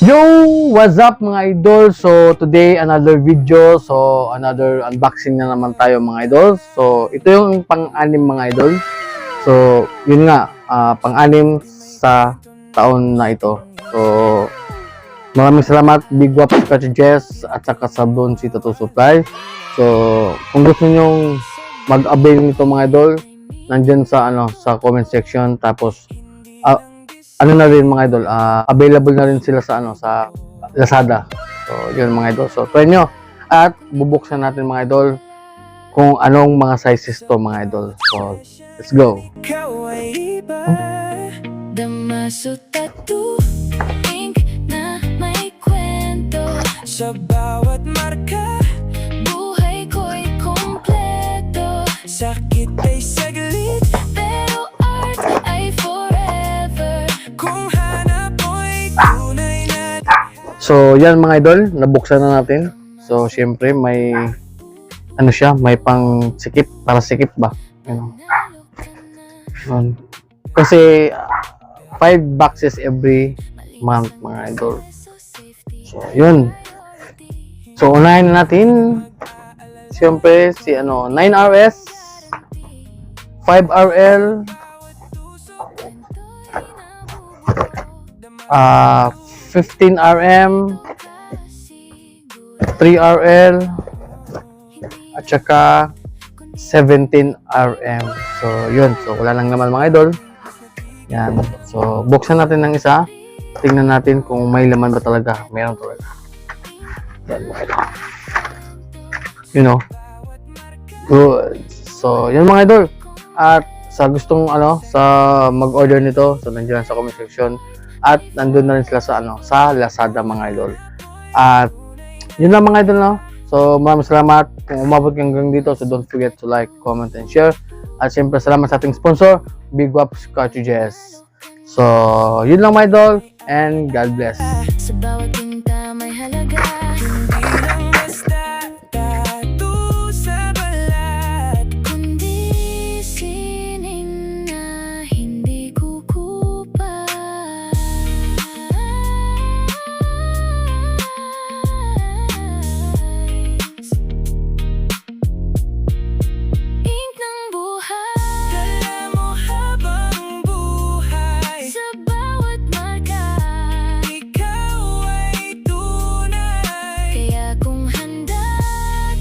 Yo! What's up mga idol? So today another video. So another unboxing na naman tayo mga idol. So ito yung pang-anim mga idol. So yun nga, pang-anim sa taon na ito. So maraming salamat Big Wap Scratch Jess at saka sa Bonsi Tattoo Supply. So kung gusto nyong mag-avail nito mga idol, nandyan sa sa comment section. Tapos ano na rin mga idol, available na rin sila sa sa Lazada. So yun mga idol. So try nyo at bubuksan natin mga idol kung anong mga sizes to mga idol. So let's go. Damaso Tattoo Ink na may kwento. Sa bawat marka, buhay ko'y kompleto. Sakit ay saglit, pero art ay forever. Kung hanap mo'y tunay na. So yan mga idol, nabuksan na natin. So syempre may siya, may pang sikip, para sikip ba? Kasi 5 boxes every month mga idol. So yun. So unahin na natin syempre si 9RS, 5RL, 15RM, 3RL, at saka 17RM. So yun, so wala lang naman mga idol. Yan. So buksan natin ng isa. Tingnan natin kung may laman ba talaga. Meron talaga. Yan mga idol. Good. So yan mga idol. At sa gustong sa mag-order nito, so nandiyan sa comment section. At nandun na rin sila sa sa Lazada mga idol. At yun lang mga idol, no? So maraming salamat kung umabot hanggang dito. So don't forget to like, comment, and share. At siyempre salamat sa ating sponsor, Big Wap Scratch Jess. So yun lang mga idol, and God bless. Sa bawat tinta may halaga. Hindi lang basta tattoo sa balat, kundi sining na hindi kukupa. Ink ng buhay, dala mo habang buhay. Sa bawat marka, ikaw ay tunay. Kaya kung handa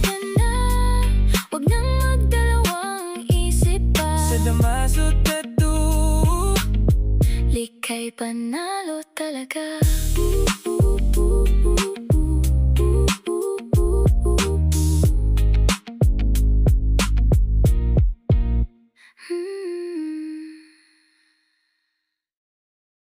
ka na, huwag nang magdalawang isip pa. Sa Damaso Tattoo, lika'y panalo talaga.